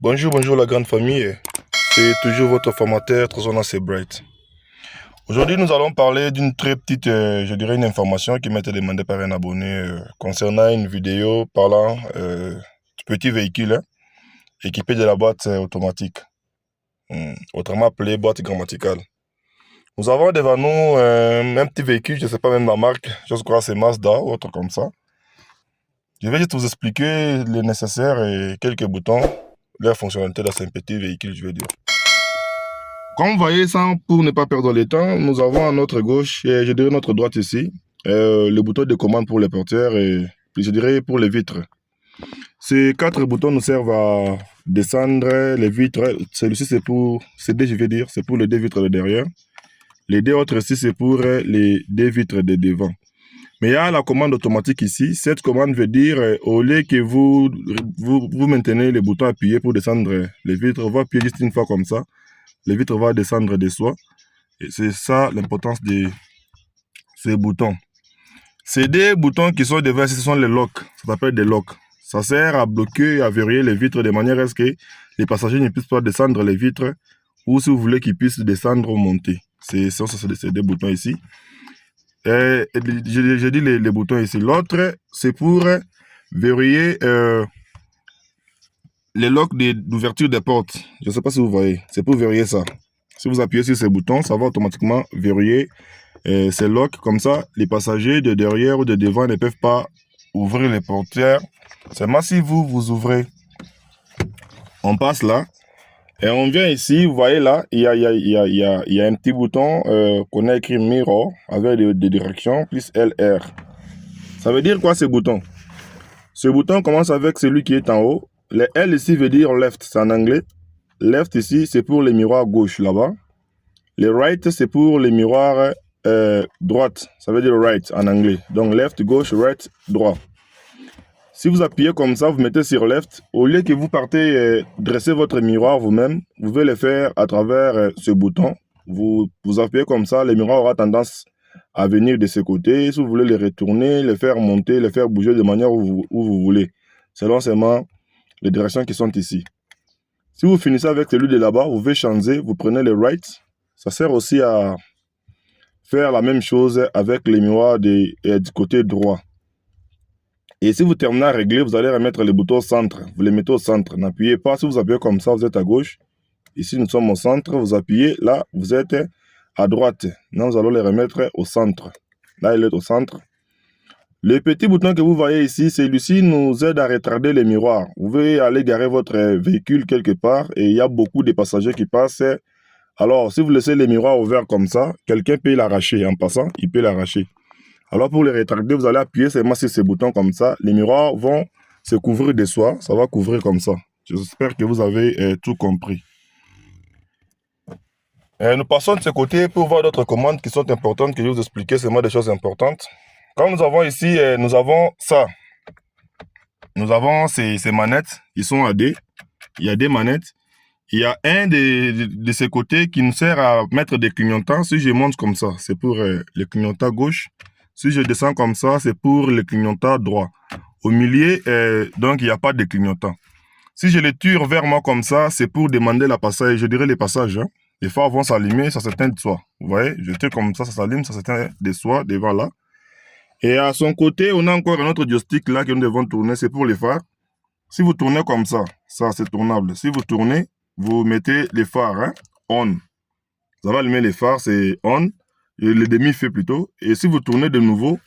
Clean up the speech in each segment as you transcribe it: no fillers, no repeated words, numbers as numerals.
Bonjour, bonjour la grande famille. C'est toujours votre formateur Trésor C'est Bright. Aujourd'hui, nous allons parler d'une très petite, je dirais une information qui m'a été demandée par un abonné concernant une vidéo parlant du petit véhicule équipé de la boîte automatique, autrement appelée boîte grammaticale. Nous avons devant nous un petit véhicule, je ne sais pas même la marque, je crois que c'est Mazda ou autre comme ça. Je vais juste vous expliquer le nécessaire et quelques boutons, leur fonctionnalité dans ce petit véhicule, je vais dire. Comme vous voyez, pour ne pas perdre le temps, nous avons à notre gauche et je dirais notre droite ici, le bouton de commande pour les portières et je dirais pour les vitres. Ces 4 boutons nous servent à descendre les vitres. Celui-ci c'est pour CD, je vais dire, c'est pour les 2 vitres de derrière. Les 2 autres ici c'est pour les 2 vitres de devant. Mais il y a la commande automatique ici. Cette commande veut dire, au lieu que vous maintenez les boutons appuyés pour descendre les vitres, on va appuyer juste une fois comme ça. Les vitres vont descendre de soi. Et c'est ça l'importance de ces boutons. Ces 2 boutons qui sont devant, ce sont les locks. Ça s'appelle des locks. Ça sert à bloquer et à verrouiller les vitres de manière à ce que les passagers ne puissent pas descendre les vitres ou si vous voulez qu'ils puissent descendre ou monter. C'est ces 2 boutons ici. J'ai dit les boutons ici. L'autre, c'est pour verrouiller les locks d'ouverture des portes. Je ne sais pas si vous voyez. C'est pour verrouiller ça. Si vous appuyez sur ces boutons, ça va automatiquement verrouiller ces locks. Comme ça, les passagers de derrière ou de devant ne peuvent pas ouvrir les portières. Seulement si vous ouvrez. On passe là. Et on vient ici, vous voyez là, il y a un petit bouton qu'on a écrit Mirror avec des directions plus LR. Ça veut dire quoi ce bouton? Ce bouton commence avec celui qui est en haut. Le L ici veut dire left, c'est en anglais. Left ici, c'est pour les miroirs gauche là-bas. Le right, c'est pour les miroirs droite. Ça veut dire right en anglais. Donc left, gauche, right, droit. Si vous appuyez comme ça, vous mettez sur left, au lieu que vous partez dresser votre miroir vous-même, vous pouvez le faire à travers ce bouton. Vous appuyez comme ça, le miroir aura tendance à venir de ce côté. Si vous voulez le retourner, le faire monter, le faire bouger de manière où vous voulez, selon seulement les directions qui sont ici. Si vous finissez avec celui de là-bas, vous pouvez changer, vous prenez le right. Ça sert aussi à faire la même chose avec les miroirs du côté droit. Et si vous terminez à régler, vous allez remettre les boutons au centre. Vous les mettez au centre. N'appuyez pas. Si vous appuyez comme ça, vous êtes à gauche. Ici, nous sommes au centre. Vous appuyez. Là, vous êtes à droite. Là, nous allons les remettre au centre. Là, il est au centre. Le petit bouton que vous voyez ici, celui-ci nous aide à retarder les miroirs. Vous pouvez aller garer votre véhicule quelque part et il y a beaucoup de passagers qui passent. Alors, si vous laissez les miroirs ouverts comme ça, quelqu'un peut l'arracher. En passant, il peut l'arracher. Alors pour les retarder, vous allez appuyer seulement sur ces boutons comme ça. Les miroirs vont se couvrir de soi. Ça va couvrir comme ça. J'espère que vous avez tout compris. Nous passons de ce côté pour voir d'autres commandes qui sont importantes, que je vais vous expliquer seulement des choses importantes. Comme nous avons ici, nous avons ça. Nous avons ces manettes. Ils sont à deux. Il y a des manettes. Il y a un de ces côtés qui nous sert à mettre des clignotants. Si je monte comme ça, c'est pour le clignotant gauche. Si je descends comme ça, c'est pour le clignotant droit. Au milieu, donc, il n'y a pas de clignotant. Si je le tire vers moi comme ça, c'est pour demander la passage. Je dirais les passages. Hein. Les phares vont s'allumer, ça s'éteint de soi. Vous voyez, je tire comme ça s'allume, ça s'éteint de soi, devant là. Et à son côté, on a encore un autre joystick là que nous devons tourner, c'est pour les phares. Si vous tournez comme ça c'est tournable. Si vous tournez, vous mettez les phares, hein, on. Vous allez allumer les phares, c'est on. Et le demi-fait plutôt. Et si vous tournez de nouveau,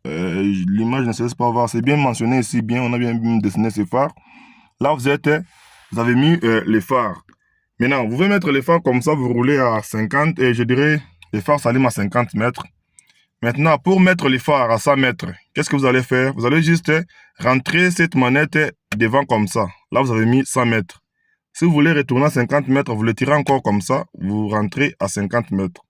l'image ne se laisse pas voir. C'est bien mentionné ici, bien, on a bien dessiné ces phares. Là, vous avez mis les phares. Maintenant, vous pouvez mettre les phares comme ça, vous roulez à 50 et je dirais, les phares s'allument à 50 mètres. Maintenant, pour mettre les phares à 100 mètres, qu'est-ce que vous allez faire? Vous allez juste rentrer cette manette devant comme ça. Là, vous avez mis 100 mètres. Si vous voulez retourner à 50 mètres, vous le tirez encore comme ça, vous rentrez à 50 mètres.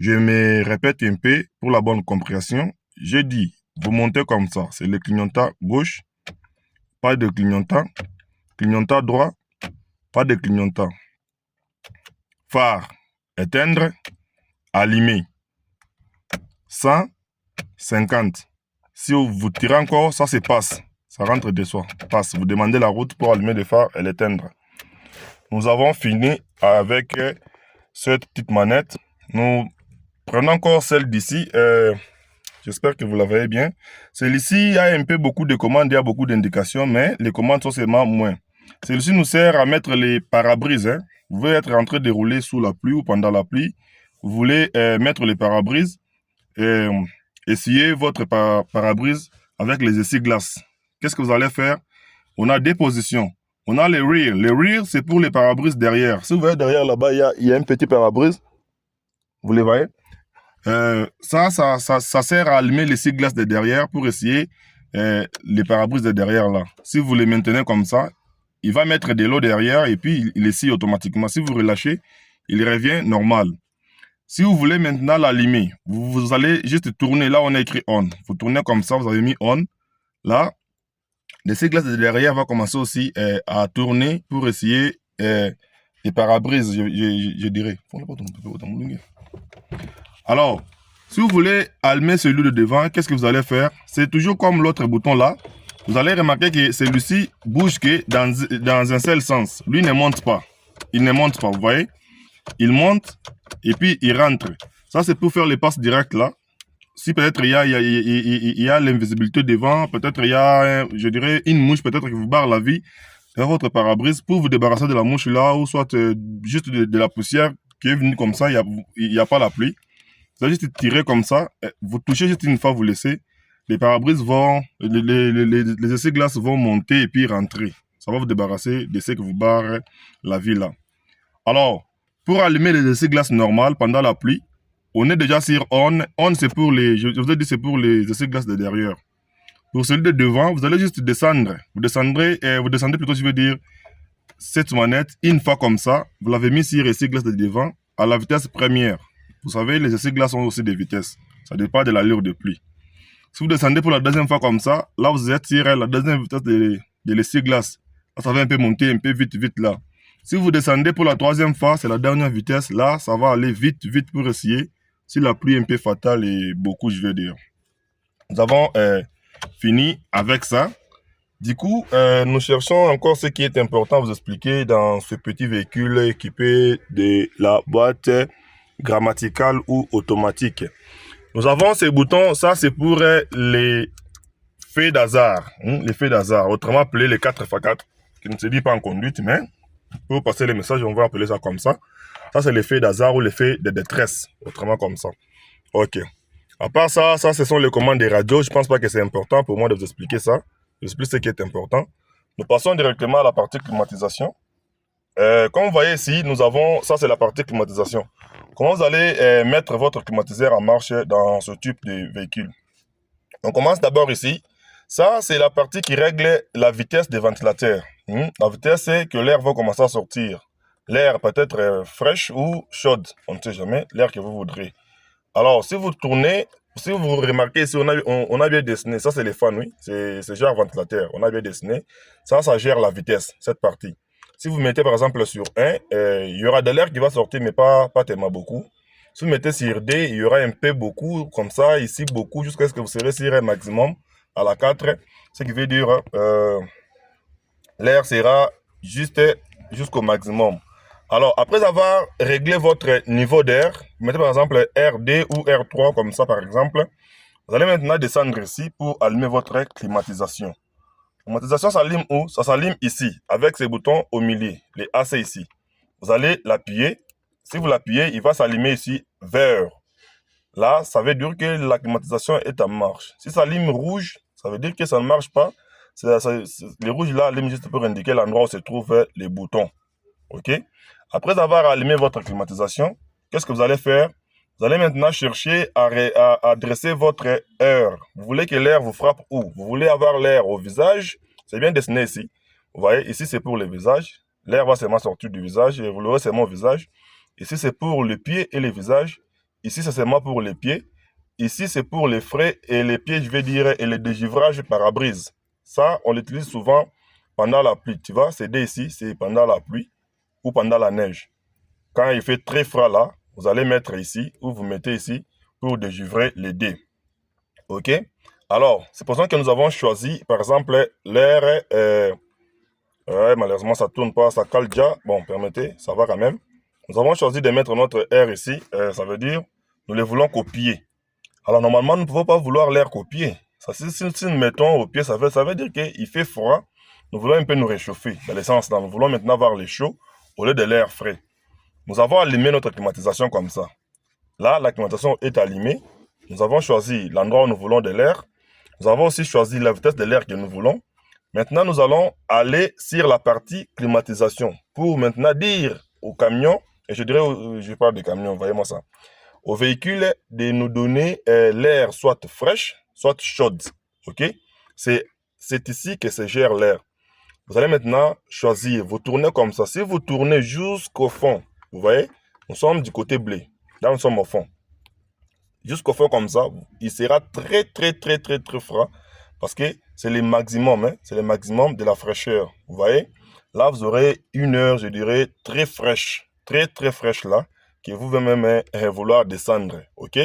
Je me répète un peu pour la bonne compréhension. J'ai dit, vous montez comme ça, c'est le clignotant gauche, pas de clignotant. Clignotant droit, pas de clignotant. Phare, éteindre, allumer. 100, 50. Si vous tirez encore, ça se passe. Ça rentre de soi. Passe. Vous demandez la route pour allumer le phare et l'éteindre. Nous avons fini avec cette petite manette. Nous prenons encore celle d'ici. J'espère que vous la voyez bien. Celle-ci, il y a un peu beaucoup de commandes, il y a beaucoup d'indications, mais les commandes sont seulement moins. Celle-ci nous sert à mettre les pare-brises. Hein. Vous pouvez être en train de rouler sous la pluie ou pendant la pluie. Vous voulez mettre les pare-brises et essayer votre pare-brise avec les essuie-glaces. Qu'est-ce que vous allez faire? On a deux positions. On a les rear. Les rear, c'est pour les pare-brises derrière. Si vous voyez derrière là-bas, il y a un petit pare-brise. Vous les voyez? Ça sert à allumer les essuie-glaces de derrière pour essayer les pare-brises de derrière là. Si vous les maintenez comme ça, il va mettre de l'eau derrière et puis il essuie automatiquement. Si vous relâchez, il revient normal. Si vous voulez maintenant l'allumer, vous allez juste tourner. Là, on a écrit on. Vous tournez comme ça, vous avez mis on. Là, l'essuie-glace de derrière va commencer aussi à tourner pour essayer les pare-brises, je dirais. Alors, si vous voulez allumer celui de devant, qu'est-ce que vous allez faire? C'est toujours comme l'autre bouton là. Vous allez remarquer que celui-ci bouge que dans un seul sens. Lui ne monte pas. Il ne monte pas, vous voyez? Il monte et puis il rentre. Ça, c'est pour faire les passes directes là. Si peut-être il y a l'invisibilité devant, peut-être il y a, je dirais, une mouche peut-être qui vous barre la vie dans votre pare-brise pour vous débarrasser de la mouche là ou soit juste de la poussière qui est venue comme ça, il y a pas la pluie. Vous allez juste tirer comme ça, vous touchez juste une fois, vous laissez, les pare-brises vont, les essuie-glaces vont monter et puis rentrer. Ça va vous débarrasser de ce que vous barre la vie là. Alors, pour allumer les essuie-glaces normales pendant la pluie, on est déjà sur on. On, c'est pour les, je vous ai dit, c'est pour les essuie-glaces de derrière. Pour celui de devant, vous allez juste descendre. Vous descendez plutôt, je veux dire, cette manette, une fois comme ça, vous l'avez mis sur essuie-glaces de devant à la vitesse première. Vous savez, les essuie-glaces ont aussi des vitesses. Ça dépend de l'allure de pluie. Si vous descendez pour la deuxième fois comme ça, là, vous êtes sur la deuxième vitesse de l'essuie-glace. Là, ça va un peu monter, un peu vite là. Si vous descendez pour la troisième fois, c'est la dernière vitesse. Là, ça va aller vite pour essayer. Si la pluie est un peu fatale et beaucoup, je veux dire. Nous avons fini avec ça. Du coup, nous cherchons encore ce qui est important à vous expliquer dans ce petit véhicule équipé de la boîte grammaticale ou automatique. Nous avons ces boutons, ça c'est pour les faits d'hasard, les faits d'hasard, autrement appelé les 4x4, qui ne se dit pas en conduite, mais pour passer les messages, on va appeler ça comme ça. Ça c'est l'effet d'hasard ou l'effet de détresse, autrement comme ça. Ok. À part ça, ce sont les commandes des radios. Je pense pas que c'est important pour moi de vous expliquer ça. Je vous explique ce qui est important. Nous passons directement à la partie climatisation. Comme vous voyez ici, nous avons, ça c'est la partie climatisation. Comment vous allez mettre votre climatiseur en marche dans ce type de véhicule? On commence d'abord ici. Ça, c'est la partie qui règle la vitesse des ventilateurs. La vitesse, c'est que l'air va commencer à sortir. L'air peut être fraîche ou chaude, on ne sait jamais, l'air que vous voudrez. Alors, si vous tournez, si vous remarquez ici, on a bien dessiné, ça c'est les fans, oui, c'est genre ventilateur, on a bien dessiné. Ça gère la vitesse, cette partie. Si vous mettez par exemple sur 1, il y aura de l'air qui va sortir, mais pas tellement beaucoup. Si vous mettez sur D, il y aura un peu beaucoup, comme ça, ici beaucoup, jusqu'à ce que vous serez sur un maximum à la 4, ce qui veut dire l'air sera juste jusqu'au maximum. Alors, après avoir réglé votre niveau d'air, vous mettez par exemple RD ou R3 comme ça par exemple, vous allez maintenant descendre ici pour allumer votre climatisation. La climatisation s'allume où? Ça s'allume ici, avec ces boutons au milieu, les AC ici. Vous allez l'appuyer. Si vous l'appuyez, il va s'allumer ici vert. Là, ça veut dire que la climatisation est en marche. Si ça allume rouge, ça veut dire que ça ne marche pas. Les rouges là allument juste pour indiquer l'endroit où se trouvent les boutons. Ok? Après avoir allumé votre climatisation, qu'est-ce que vous allez faire? Vous allez maintenant chercher à dresser votre air. Vous voulez que l'air vous frappe où? Vous voulez avoir l'air au visage? C'est bien dessiné ici. Vous voyez, ici c'est pour le visage. L'air va seulement sortir du visage et vous l'aurez seulement au visage. Ici c'est pour le pied et le visage. Ici c'est seulement pour les pieds. Ici c'est pour les frais et les pieds, je vais dire, et le dégivrage pare-brise. Ça, on l'utilise souvent pendant la pluie. Tu vois, c'est D ici, c'est pendant la pluie ou pendant la neige. Quand il fait très froid là, vous allez mettre ici ou vous mettez ici pour dégivrer les dés. Ok? Alors, supposons que nous avons choisi, par exemple, l'air. Ouais, malheureusement, ça tourne pas, ça cale déjà. Bon, permettez, ça va quand même. Nous avons choisi de mettre notre air ici. Ça veut dire, nous les voulons copier. Alors, normalement, nous ne pouvons pas vouloir l'air copier. Ça, si nous mettons au pied, ça veut dire qu'il fait froid. Nous voulons un peu nous réchauffer. Dans l'essence, nous voulons maintenant avoir les chaud au lieu de l'air frais. Nous avons allumé notre climatisation comme ça. Là, la climatisation est allumée. Nous avons choisi l'endroit où nous voulons de l'air. Nous avons aussi choisi la vitesse de l'air que nous voulons. Maintenant, nous allons aller sur la partie climatisation pour maintenant dire au camion, et je dirais, je parle de camion, voyez-moi ça, au véhicule de nous donner l'air soit fraîche, soit chaude. Ok? C'est ici que se gère l'air. Vous allez maintenant choisir, vous tournez comme ça. Si vous tournez jusqu'au fond, vous voyez, nous sommes du côté blé. Là, nous sommes au fond. Jusqu'au fond comme ça, il sera très froid parce que c'est le maximum, hein, c'est le maximum de la fraîcheur. Vous voyez? Là, vous aurez une heure, je dirais, très fraîche, très fraîche là, que vous pouvez même vouloir descendre. Ok?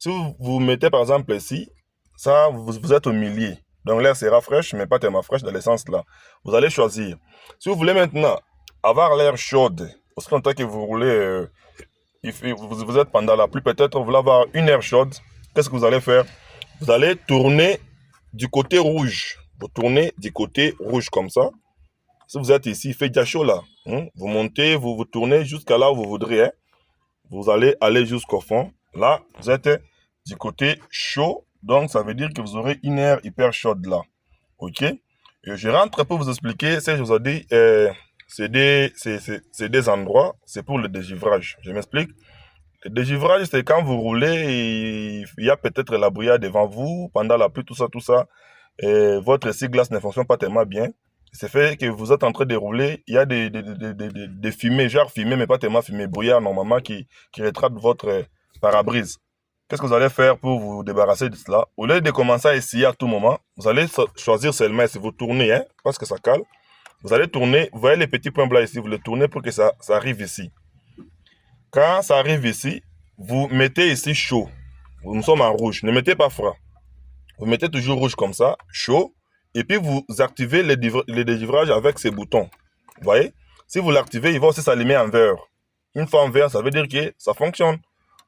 Si vous mettez par exemple ici, ça, vous êtes au milieu. Donc l'air sera fraîche, mais pas tellement fraîche dans le sens là. Vous allez choisir. Si vous voulez maintenant avoir l'air chaude, aussi longtemps que vous roulez, vous êtes pendant la pluie, peut-être vous voulez avoir une air chaude, qu'est-ce que vous allez faire? Vous allez tourner du côté rouge. Vous tournez du côté rouge comme ça. Si vous êtes ici, il fait déjà chaud là. Vous montez, vous tournez jusqu'à là où vous voudrez. Hein. Vous allez aller jusqu'au fond. Là, vous êtes du côté chaud. Donc, ça veut dire que vous aurez une air hyper chaude là. OK? Et je rentre pour vous expliquer. Ce que je vous ai dit, c'est des endroits, c'est pour le dégivrage. Je m'explique. Le dégivrage, c'est quand vous roulez et il y a peut-être la brouillard devant vous, pendant la pluie, tout ça, et votre essuie-glace ne fonctionne pas tellement bien. C'est fait que vous êtes en train de rouler, il y a des fumées, genre fumées, mais pas tellement fumées, brouillard normalement qui retrate votre pare-brise. Qu'est-ce que vous allez faire pour vous débarrasser de cela? Au lieu de commencer à essayer à tout moment, vous allez choisir seulement, si vous tournez, hein, parce que ça cale, vous allez tourner, vous voyez les petits points blancs ici, vous les tournez pour que ça arrive ici. Quand ça arrive ici, vous mettez ici chaud. Nous sommes en rouge. Ne mettez pas froid. Vous mettez toujours rouge comme ça, chaud. Et puis vous activez le délivrage avec ces boutons. Vous voyez? Si vous l'activez, il va aussi s'allumer en vert. Une fois en vert, ça veut dire que ça fonctionne.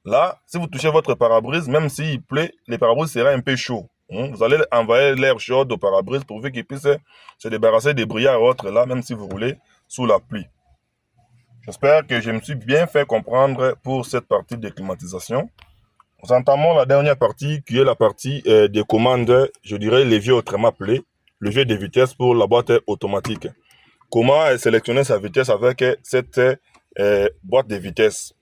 Là, si vous touchez votre pare-brise, même s'il pleut, le pare-brise sera un peu chaud. Vous allez envoyer l'air chaud au pare-brise pour qu'il puisse se débarrasser des brouillards et autres là, même si vous roulez sous la pluie. J'espère que je me suis bien fait comprendre pour cette partie de climatisation. Nous entamons la dernière partie qui est la partie des commandes, je dirais levier autrement appelé, levier de vitesse pour la boîte automatique. Comment sélectionner sa vitesse avec cette boîte de vitesse.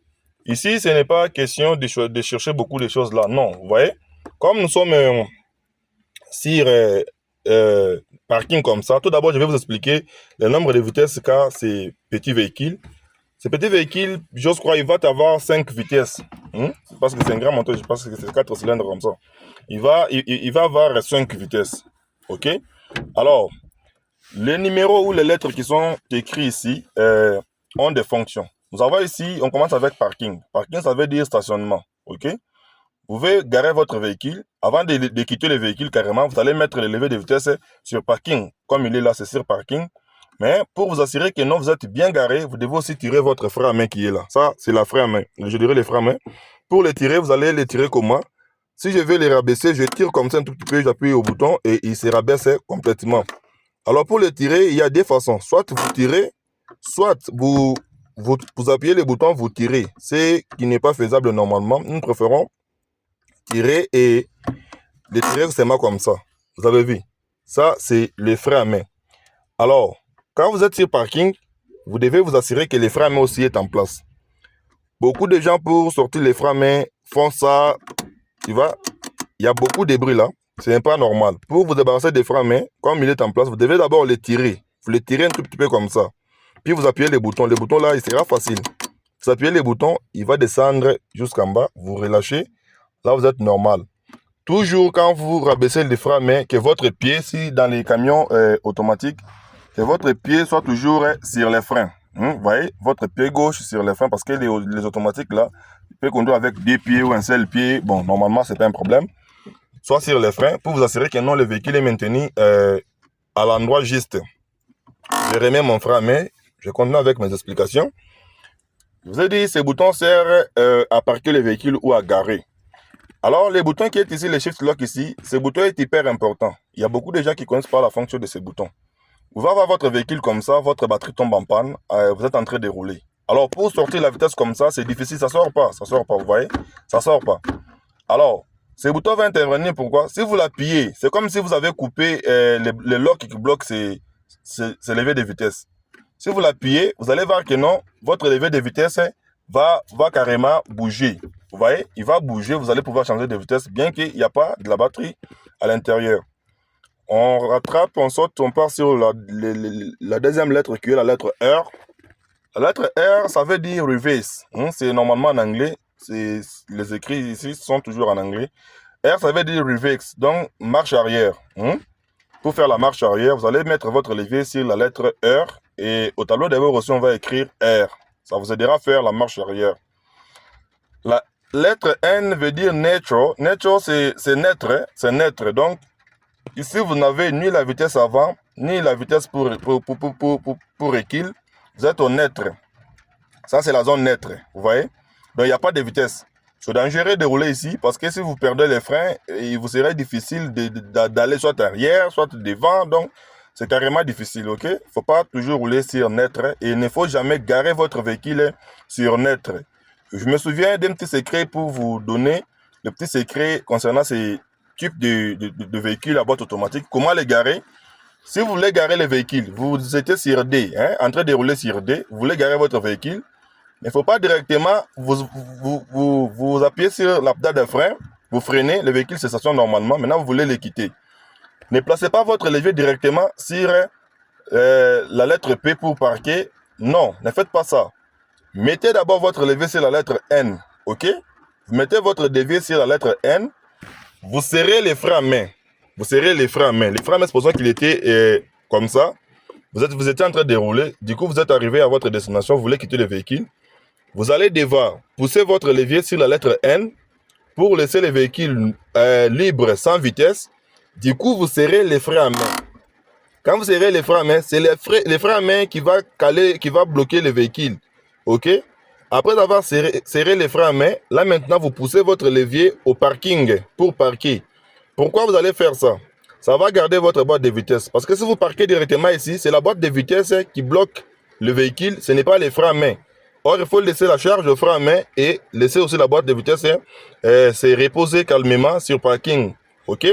Ici, ce n'est pas question de chercher beaucoup de choses là, non, vous voyez. Comme nous sommes sur parking comme ça, tout d'abord, je vais vous expliquer le nombre de vitesses car c'est petit véhicule. Ce petit véhicule, j'ose croire, il va avoir 5 vitesses. Parce que c'est un grand moteur, je pense que c'est 4 cylindres comme ça. Il va avoir 5 vitesses. OK? Alors, les numéros ou les lettres qui sont écrits ici ont des fonctions. Nous avons ici, on commence avec parking. Parking, ça veut dire stationnement. OK? Vous pouvez garer votre véhicule. Avant de quitter le véhicule carrément, vous allez mettre le levier de vitesse sur parking. Comme il est là, c'est sur parking. Mais pour vous assurer que non, vous êtes bien garé, vous devez aussi tirer votre frein à main qui est là. Ça, c'est la frein à main. Je dirais les freins à main. Pour les tirer, vous allez les tirer comme moi. Si je veux les rabaisser, je tire comme ça un tout petit peu, j'appuie au bouton et il se rabaisse complètement. Alors pour les tirer, il y a deux façons. Soit vous tirez, soit vous appuyez les boutons, vous tirez. C'est qui n'est pas faisable normalement. Nous préférons tirer et les tirer seulement comme ça. Vous avez vu? Ça, c'est les freins à main. Alors, quand vous êtes sur parking, vous devez vous assurer que les freins à main aussi est en place. Beaucoup de gens, pour sortir les freins à main, font ça. Tu vois, il y a beaucoup de bruit là. Ce n'est pas normal. Pour vous débarrasser des freins à main, comme il est en place, vous devez d'abord les tirer. Vous les tirez un tout petit peu comme ça. Puis vous appuyez les boutons. Les boutons là, il sera facile. Vous appuyez les boutons, il va descendre jusqu'en bas. Vous relâchez. Là, vous êtes normal. Toujours quand vous rabaissez les freins à main, que votre pied, si dans les camions automatiques, que votre pied soit toujours sur les freins. Vous voyez, votre pied gauche sur les freins, parce que les automatiques là, il peut conduire avec deux pieds ou un seul pied. Bon, normalement, c'est pas un problème. soit sur les freins, pour vous assurer que non, le véhicule est maintenu à l'endroit juste. Je remets mon frein à main, je continue avec mes explications. Je vous ai dit, ces boutons servent à parquer le véhicule ou à garer. Alors, les boutons qui est ici, les shift lock ici, ce bouton est hyper important. Il y a beaucoup de gens qui ne connaissent pas la fonction de ces boutons. Vous allez avoir votre véhicule comme ça, votre batterie tombe en panne, vous êtes en train de rouler. Alors, pour sortir la vitesse comme ça, c'est difficile, ça sort pas, vous voyez, ça sort pas. Alors, ces boutons vont intervenir, pourquoi? Si vous l'appuyez, c'est comme si vous avez coupé les locks qui bloquent ces levées de vitesse. Si vous l'appuyez, vous allez voir que non, votre levé de vitesse va carrément bouger. Vous voyez, il va bouger, vous allez pouvoir changer de vitesse, bien qu'il n'y a pas de la batterie à l'intérieur. On rattrape, on saute, on part sur la deuxième lettre qui est la lettre R. La lettre R, ça veut dire reverse. C'est normalement en anglais. Les écrits ici sont toujours en anglais. R, ça veut dire reverse, donc marche arrière. Pour faire la marche arrière, vous allez mettre votre levier sur la lettre R et au tableau de bord aussi, on va écrire R. Ça vous aidera à faire la marche arrière. La lettre N veut dire neutral. Neutral, c'est naître. C'est naître. Donc, ici, vous n'avez ni la vitesse avant, ni la vitesse pour recul. Vous êtes au neutre. Ça, c'est la zone neutre. Vous voyez? Donc, il n'y a pas de vitesse. C'est dangereux de rouler ici parce que si vous perdez les freins, il vous serait difficile d'aller soit arrière, soit devant. Donc, c'est carrément difficile, ok? Il ne faut pas toujours rouler sur neutre et il ne faut jamais garer votre véhicule sur neutre. Je me souviens d'un petit secret pour vous donner, le petit secret concernant ces types de véhicules à boîte automatique. Comment les garer? Si vous voulez garer le véhicule, vous êtes sur D, en train de rouler sur D, vous voulez garer votre véhicule, il ne faut pas directement vous appuyer sur la pédale de frein, vous freinez, le véhicule se stationne normalement, maintenant vous voulez le quitter. Ne placez pas votre levier directement sur la lettre P pour parquer. Non, ne faites pas ça. Mettez d'abord votre levier sur la lettre N, ok? Vous mettez votre levier sur la lettre N, vous serrez les freins à main. Vous serrez les freins à main. Les freins à main, supposons qu'il était comme ça. Vous étiez en train de rouler, du coup vous êtes arrivé à votre destination, vous voulez quitter le véhicule. Vous allez devoir pousser votre levier sur la lettre N pour laisser le véhicule libre sans vitesse. Du coup, vous serrez les freins à main. Quand vous serrez les freins à main, c'est les freins à main qui va bloquer le véhicule. Ok? Après avoir serré les freins à main, là maintenant, vous poussez votre levier au parking pour parquer. Pourquoi vous allez faire ça? Ça va garder votre boîte de vitesse. Parce que si vous parquez directement ici, c'est la boîte de vitesse qui bloque le véhicule, ce n'est pas les freins à main. Or, il faut laisser la charge au frein à main et laisser aussi la boîte de vitesse se reposer calmement sur parking. Ok?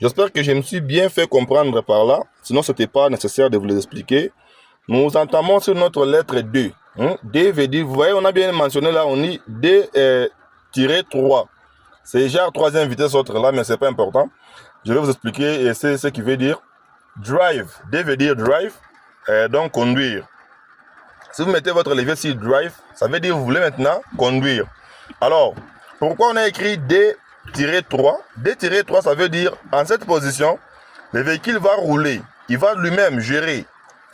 J'espère que je me suis bien fait comprendre par là. Sinon, ce n'était pas nécessaire de vous l'expliquer. Nous entamons sur notre lettre D. D veut dire, vous voyez, on a bien mentionné là, on dit D-3. C'est genre troisième vitesse autre là, mais ce n'est pas important. Je vais vous expliquer et c'est ce qui veut dire drive. D veut dire drive, donc conduire. Si vous mettez votre levier sur drive, ça veut dire que vous voulez maintenant conduire. Alors, pourquoi on a écrit D-3? D-3, ça veut dire, en cette position, le véhicule va rouler. Il va lui-même gérer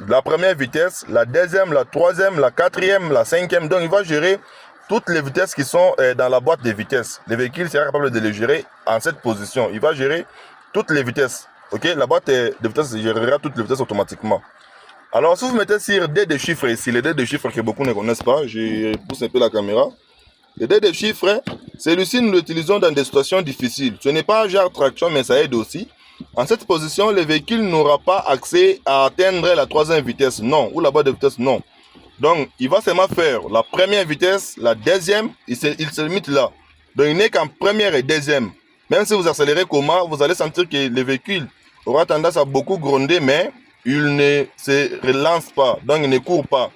la première vitesse, la deuxième, la troisième, la quatrième, la cinquième. Donc, il va gérer toutes les vitesses qui sont dans la boîte de vitesse. Le véhicule sera capable de les gérer en cette position. Il va gérer toutes les vitesses. Ok? La boîte de vitesse gérera toutes les vitesses automatiquement. Alors, si vous mettez sur D de chiffres ici, les D de chiffres que beaucoup ne connaissent pas, je pousse un peu la caméra. Les D de chiffres, celui-ci nous l'utilisons dans des situations difficiles. Ce n'est pas genre traction, mais ça aide aussi. En cette position, le véhicule n'aura pas accès à atteindre la troisième vitesse, non, ou la boîte de vitesse, non. Donc, il va seulement faire la première vitesse, la deuxième, il se limite là. Donc, il n'est qu'en première et deuxième. Même si vous accélérez comment, vous allez sentir que le véhicule aura tendance à beaucoup gronder, mais il ne se relance pas, donc il ne court pas.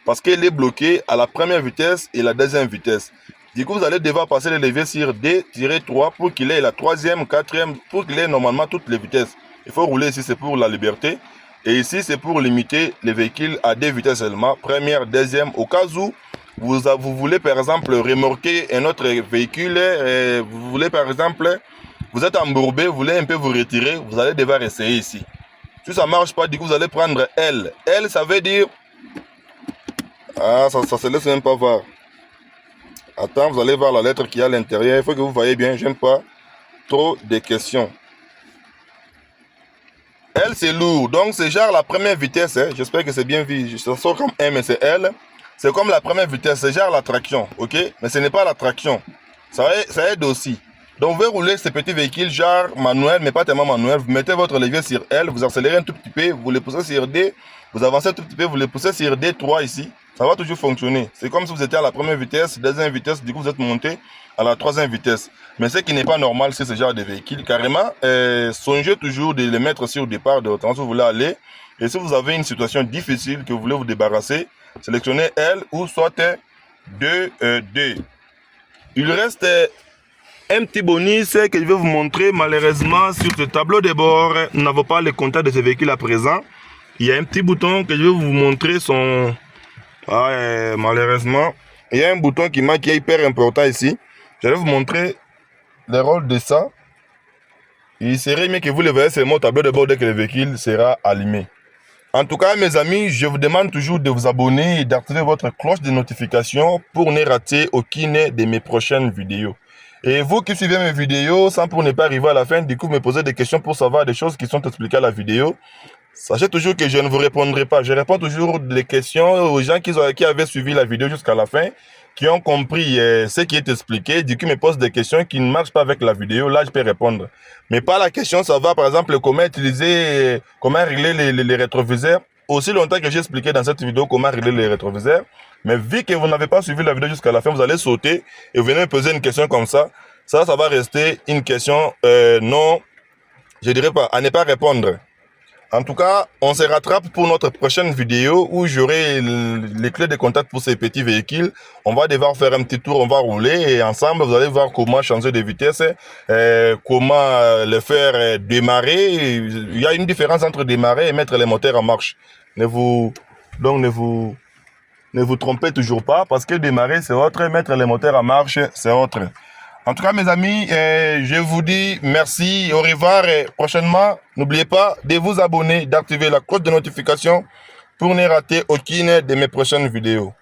Parce qu'il est bloqué à la première vitesse et la deuxième vitesse. Du coup, vous allez devoir passer le levier sur D-3 pour qu'il ait la troisième, quatrième, pour qu'il ait normalement toutes les vitesses. Il faut rouler ici, c'est pour la liberté. Et ici, c'est pour limiter les véhicules à 2 vitesses seulement. Première, deuxième, au cas où vous voulez par exemple remorquer un autre véhicule, vous voulez par exemple, vous êtes embourbé, vous voulez un peu vous retirer, vous allez devoir essayer ici. Si ça ne marche pas, du coup, vous allez prendre L. L, ça veut dire... Ah, ça se laisse même pas voir. Attends, vous allez voir la lettre qui est à l'intérieur. Il faut que vous voyez bien, j'aime pas. trop de questions. L, c'est lourd. Donc, c'est genre la première vitesse. Hein. J'espère que c'est bien vu. Ça sort comme M, mais c'est L. C'est comme la première vitesse. C'est genre la traction. OK? Mais ce n'est pas la traction. Ça aide aussi. Donc, vous pouvez rouler ces petits véhicules genre manuel, mais pas tellement manuel. Vous mettez votre levier sur L, vous accélérez un tout petit peu, vous le poussez sur D, vous avancez un tout petit peu, vous le poussez sur D3 ici. Ça va toujours fonctionner. C'est comme si vous étiez à la première vitesse, deuxième vitesse, du coup vous êtes monté à la troisième vitesse. Mais ce qui n'est pas normal, c'est ce genre de véhicule. Carrément, songez toujours de les mettre sur le départ de temps où vous voulez aller. Et si vous avez une situation difficile que vous voulez vous débarrasser, sélectionnez L ou soit 2, 2. Il reste un petit bonus que je vais vous montrer. Malheureusement, sur ce tableau de bord, nous n'avons pas le contact de ce véhicule à présent. Il y a un petit bouton que je vais vous montrer. Malheureusement, il y a un bouton qui est hyper important ici. Je vais vous montrer le rôle de ça. Il serait mieux que vous le voyez seulement au tableau de bord dès que le véhicule sera allumé. En tout cas, mes amis, je vous demande toujours de vous abonner et d'activer votre cloche de notification pour ne rater aucune de mes prochaines vidéos. Et vous qui suivez mes vidéos sans pour ne pas arriver à la fin, du coup, me poser des questions pour savoir des choses qui sont expliquées à la vidéo, sachez toujours que je ne vous répondrai pas. Je réponds toujours les questions aux gens qui avaient suivi la vidéo jusqu'à la fin, qui ont compris ce qui est expliqué, du coup, me posent des questions qui ne marchent pas avec la vidéo. Là, je peux répondre. Mais pas la question, ça va, par exemple, comment utiliser, comment régler les rétroviseurs. Aussi longtemps que j'ai expliqué dans cette vidéo comment régler les rétroviseurs. Mais vu que vous n'avez pas suivi la vidéo jusqu'à la fin, vous allez sauter et vous venez me poser une question comme ça. Ça va rester une question non, je dirais pas, à ne pas répondre. En tout cas, on se rattrape pour notre prochaine vidéo où j'aurai les clés de contact pour ces petits véhicules. On va devoir faire un petit tour, on va rouler et ensemble, vous allez voir comment changer de vitesse, comment le faire démarrer. Il y a une différence entre démarrer et mettre les moteurs en marche. Ne vous trompez toujours pas parce que démarrer c'est autre, mettre les moteurs en marche c'est autre. En tout cas, mes amis, je vous dis merci, au revoir et prochainement, n'oubliez pas de vous abonner, d'activer la cloche de notification pour ne rater aucune de mes prochaines vidéos.